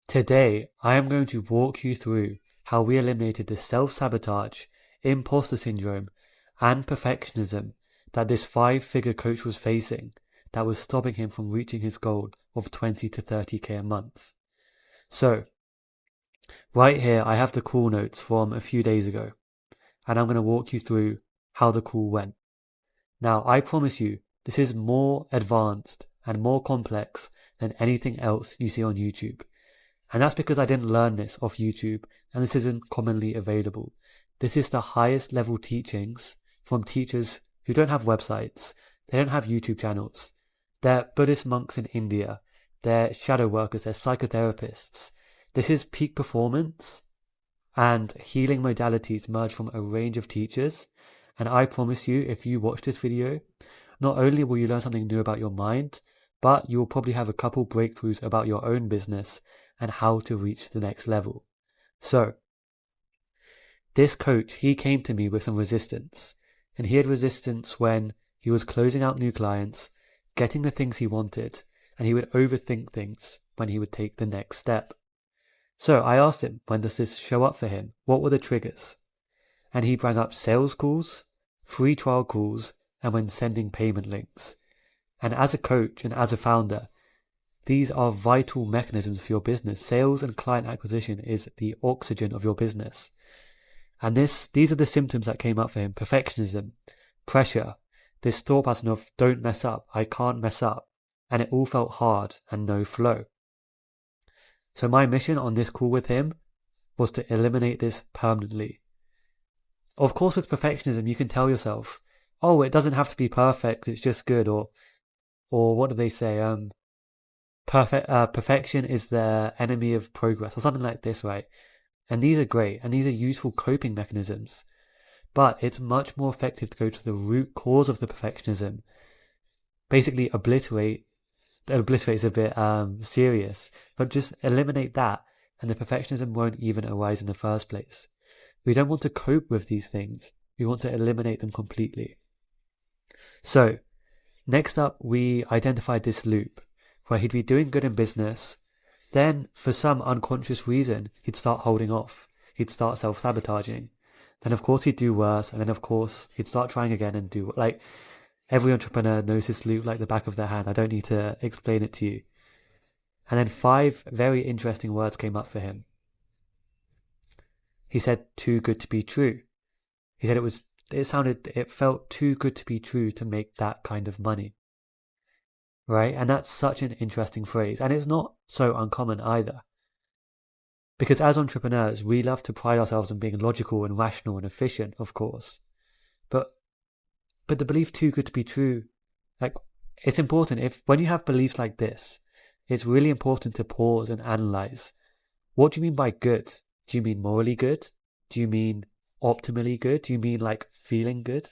Today, I am going to walk you through how we eliminated the self-sabotage, imposter syndrome, and perfectionism that this five-figure coach was facing that was stopping him from reaching his goal of 20 to 30k a month. So, right here, I have the call notes from a few days ago, and I'm going to walk you through how the call went. Now, I promise you, this is more advanced and more complex than anything else you see on YouTube. And that's because I didn't learn this off YouTube, and this isn't commonly available. This is the highest level teachings from teachers who don't have websites, they don't have YouTube channels. They're Buddhist monks in India, they're shadow workers, they're psychotherapists. This is peak performance and healing modalities merged from a range of teachers. And I promise you, if you watch this video, not only will you learn something new about your mind, but you will probably have a couple breakthroughs about your own business and how to reach the next level. So, this coach, he came to me with some resistance. And he had resistance when he was closing out new clients, getting the things he wanted, and he would overthink things when he would take the next step. So I asked him, when does this show up for him? What were the triggers? And he brought up sales calls, free trial calls, and when sending payment links. And as a coach and as a founder, these are vital mechanisms for your business. Sales and client acquisition is the oxygen of your business. And these are the symptoms that came up for him. Perfectionism, pressure, this thought pattern of don't mess up, I can't mess up. And it all felt hard and no flow. So my mission on this call with him was to eliminate this permanently. Of course, with perfectionism, you can tell yourself, oh, it doesn't have to be perfect, it's just good. Or what do they say? Perfection is the enemy of progress, or something like this, right? And these are great, and these are useful coping mechanisms. But it's much more effective to go to the root cause of the perfectionism. Basically, obliterate is a bit serious, but just eliminate that, and the perfectionism won't even arise in the first place. We don't want to cope with these things. We want to eliminate them completely. So, next up, we identified this loop where he'd be doing good in business. Then, for some unconscious reason, he'd start holding off. He'd start self-sabotaging. Then, of course, he'd do worse. And then, of course, he'd start trying again and do, like, every entrepreneur knows this loop like the back of their hand. I don't need to explain it to you. And then 5 very interesting words came up for him. He said, too good to be true. He said it felt too good to be true to make that kind of money. Right? And that's such an interesting phrase. And it's not so uncommon either. Because as entrepreneurs, we love to pride ourselves on being logical and rational and efficient, of course. But the belief too good to be true, like, it's important. When you have beliefs like this, it's really important to pause and analyze. What do you mean by good? Do you mean morally good? Do you mean optimally good? Do you mean like feeling good?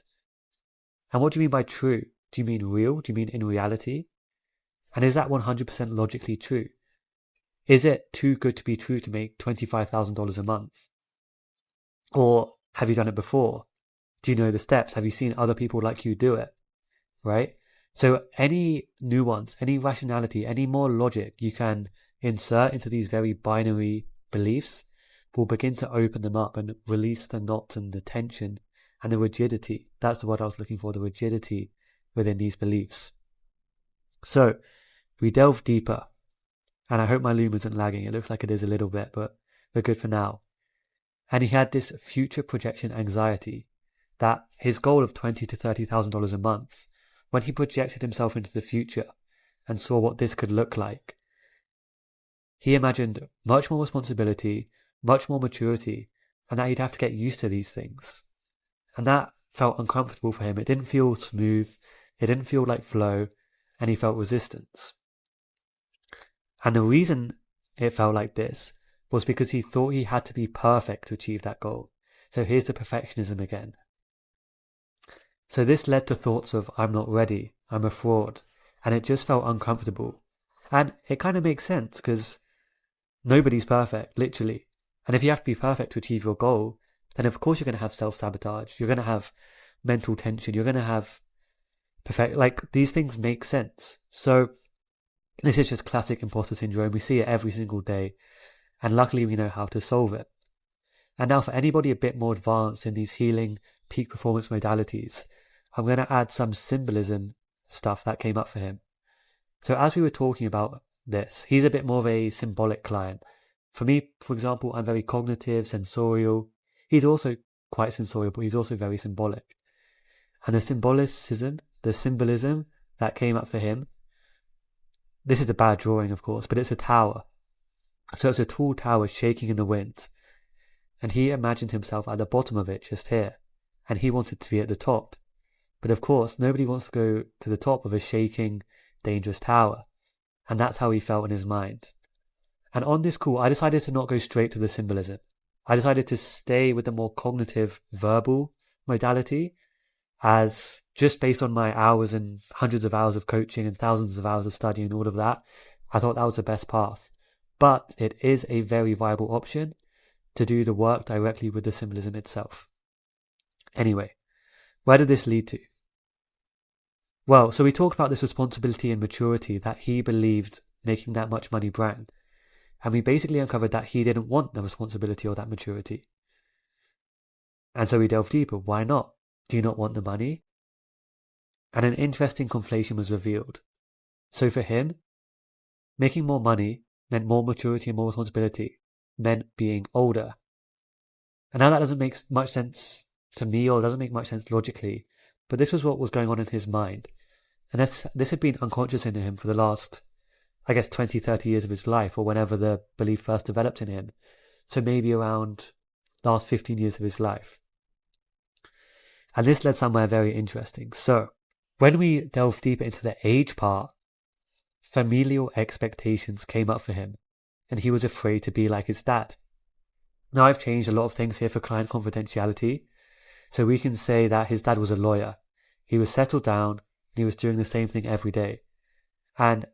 And what do you mean by true? Do you mean real? Do you mean in reality? And is that 100% logically true? Is it too good to be true to make $25,000 a month? Or have you done it before? Do you know the steps? Have you seen other people like you do it? Right? So any nuance, any rationality, any more logic you can insert into these very binary beliefs will begin to open them up and release the knots and the tension and the rigidity. That's the word I was looking for, the rigidity within these beliefs. So we delve deeper, and I hope my loom isn't lagging. It looks like it is a little bit, but we're good for now. And he had this future projection anxiety, that his goal of $20,000 to $30,000 a month, when he projected himself into the future and saw what this could look like, he imagined much more responsibility, much more maturity, and that he'd have to get used to these things. And that felt uncomfortable for him. It didn't feel smooth, it didn't feel like flow, and he felt resistance. And the reason it felt like this was because he thought he had to be perfect to achieve that goal. So here's the perfectionism again. So this led to thoughts of, I'm not ready, I'm a fraud, and it just felt uncomfortable. And it kind of makes sense, because nobody's perfect, literally. And if you have to be perfect to achieve your goal, then of course you're going to have self-sabotage, you're going to have mental tension, you're going to have these things make sense. So This is just classic imposter syndrome. We see it every single day, and luckily we know how to solve it. And now for anybody a bit more advanced in these healing peak performance modalities, I'm going to add some symbolism stuff that came up for him. So as we were talking about this, he's a bit more of a symbolic client. For me, for example, I'm very cognitive, sensorial. He's also quite sensorial, but he's also very symbolic. And the symbolism that came up for him, this is a bad drawing, of course, but it's a tower. So it's a tall tower shaking in the wind. And he imagined himself at the bottom of it, just here. And he wanted to be at the top. But of course, nobody wants to go to the top of a shaking, dangerous tower. And that's how he felt in his mind. And on this call, I decided to not go straight to the symbolism. I decided to stay with the more cognitive, verbal modality, as just based on my hours and hundreds of hours of coaching and thousands of hours of studying and all of that, I thought that was the best path. But it is a very viable option to do the work directly with the symbolism itself. Anyway, where did this lead to? Well, so we talked about this responsibility and maturity that he believed making that much money brought. And we basically uncovered that he didn't want the responsibility or that maturity. And so we delved deeper. Why not? Do you not want the money? And an interesting conflation was revealed. So for him, making more money meant more maturity and more responsibility, meant being older. And now that doesn't make much sense to me, or doesn't make much sense logically, but this was what was going on in his mind. And this had been unconscious in him for the last, 20, 30 years of his life, or whenever the belief first developed in him. So maybe around last 15 years of his life. And this led somewhere very interesting. So when we delve deeper into the age part, familial expectations came up for him, and he was afraid to be like his dad. Now I've changed a lot of things here for client confidentiality. So we can say that his dad was a lawyer. He was settled down, and he was doing the same thing every day. And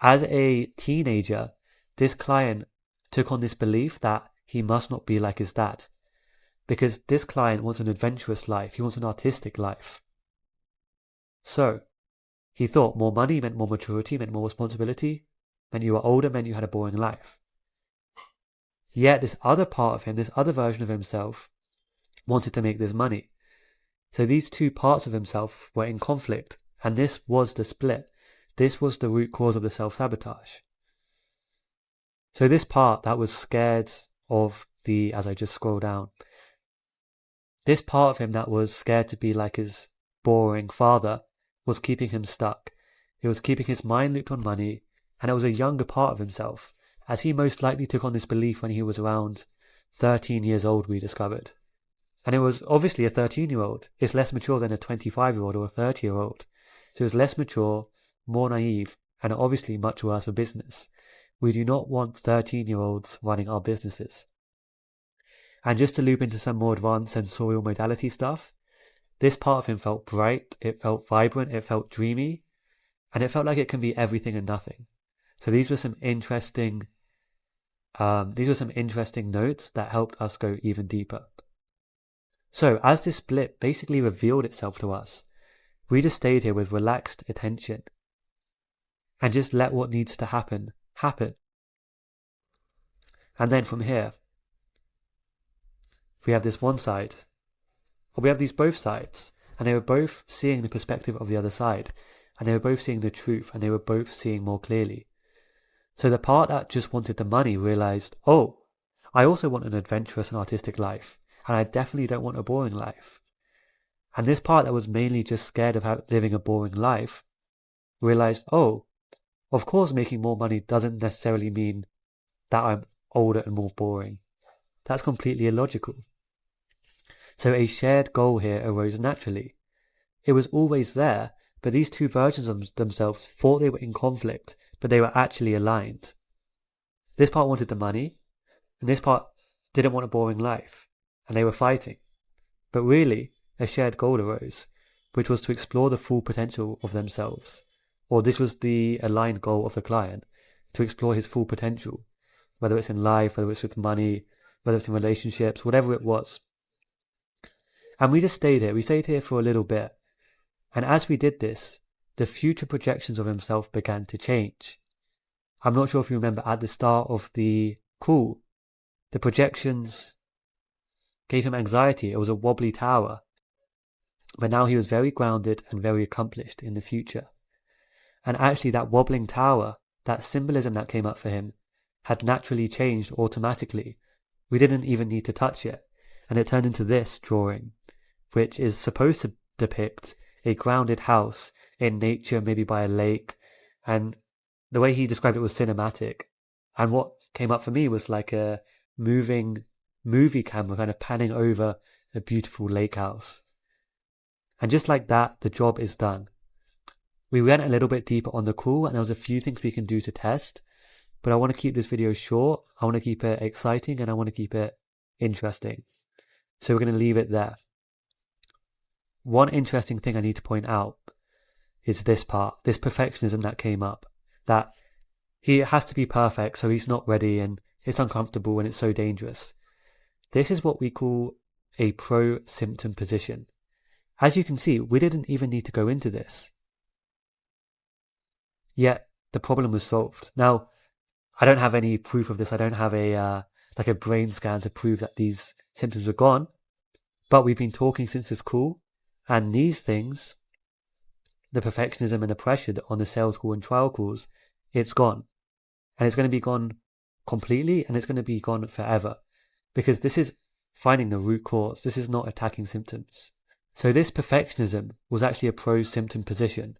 as a teenager, this client took on this belief that he must not be like his dad. Because this client wants an adventurous life. He wants an artistic life. So he thought more money meant more maturity, meant more responsibility, meant you were older, meant you had a boring life. Yet this other part of him, this other version of himself, wanted to make this money. So these two parts of himself were in conflict, and this was the split. This was the root cause of the self-sabotage. So this part that was scared of as I just scroll down, this part of him that was scared to be like his boring father was keeping him stuck. It was keeping his mind looped on money, and it was a younger part of himself, as he most likely took on this belief when he was around 13 years old, we discovered. And it was obviously a 13-year-old. It's less mature than a 25-year-old or a 30-year-old. So it's less mature, more naive, and obviously much worse for business. We do not want 13-year-olds running our businesses. And just to loop into some more advanced sensorial modality stuff, this part of him felt bright, it felt vibrant, it felt dreamy, and it felt like it can be everything and nothing. So these were some interesting notes that helped us go even deeper. So as this split basically revealed itself to us, we just stayed here with relaxed attention and just let what needs to happen. And then from here, we have this one side, or we have these both sides, and they were both seeing the perspective of the other side, and they were both seeing the truth, and they were both seeing more clearly. So the part that just wanted the money realized, oh, I also want an adventurous and artistic life, and I definitely don't want a boring life. And this part that was mainly just scared of living a boring life realized, oh, of course making more money doesn't necessarily mean that I'm older and more boring. That's completely illogical. So a shared goal here arose naturally. It was always there, but these two versions of themselves thought they were in conflict, but they were actually aligned. This part wanted the money, and this part didn't want a boring life, and they were fighting. But really, a shared goal arose, which was to explore the full potential of themselves. Or this was the aligned goal of the client, to explore his full potential, whether it's in life, whether it's with money, whether it's in relationships, whatever it was. And we just stayed here. We stayed here for a little bit. And as we did this, the future projections of himself began to change. I'm not sure if you remember at the start of the call, the projections gave him anxiety. It was a wobbly tower. But now he was very grounded and very accomplished in the future. And actually, that wobbling tower, that symbolism that came up for him, had naturally changed automatically. We didn't even need to touch it. And it turned into this drawing, which is supposed to depict a grounded house in nature, maybe by a lake. And the way he described it was cinematic. And what came up for me was like a moving movie camera kind of panning over a beautiful lake house. And just like that, the job is done. We went a little bit deeper on the call, and there was a few things we can do to test, but I want to keep this video short, I want to keep it exciting, and I want to keep it interesting. So we're going to leave it there. One interesting thing I need to point out is this part, this perfectionism that came up, that he has to be perfect, so he's not ready, and it's uncomfortable, and it's so dangerous. This is what we call a pro-symptom position. As you can see, we didn't even need to go into this. Yet the problem was solved. Now, I don't have any proof of this. I don't have a brain scan to prove that these symptoms were gone. But we've been talking since this call, and these things, the perfectionism and the pressure on the sales call and trial calls, it's gone. And it's going to be gone completely, and it's going to be gone forever. Because this is finding the root cause. This is not attacking symptoms. So this perfectionism was actually a pro-symptom position.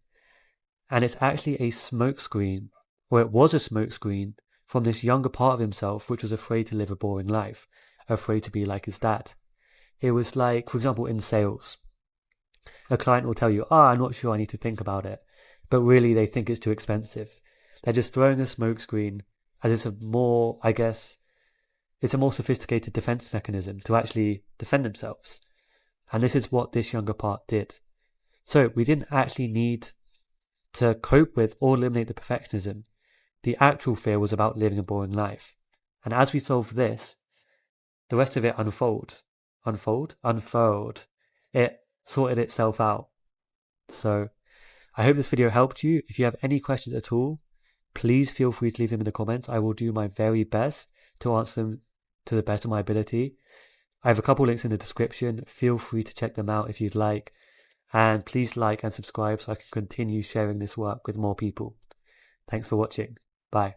And it's actually a smokescreen, or it was a smokescreen, from this younger part of himself, which was afraid to live a boring life, afraid to be like his dad. It was like, for example, in sales, a client will tell you, I'm not sure, I need to think about it. But really, they think it's too expensive. They're just throwing a smokescreen as it's a more, it's a more sophisticated defense mechanism to actually defend themselves. And this is what this younger part did. So we didn't actually need to cope with or eliminate the perfectionism. The actual fear was about living a boring life. And as we solve this, the rest of it unfold. It sorted itself out. So I hope this video helped you. If you have any questions at all, please feel free to leave them in the comments. I will do my very best to answer them to the best of my ability. I have a couple links in the description. Feel free to check them out if you'd like. And please like and subscribe so I can continue sharing this work with more people. Thanks for watching. Bye.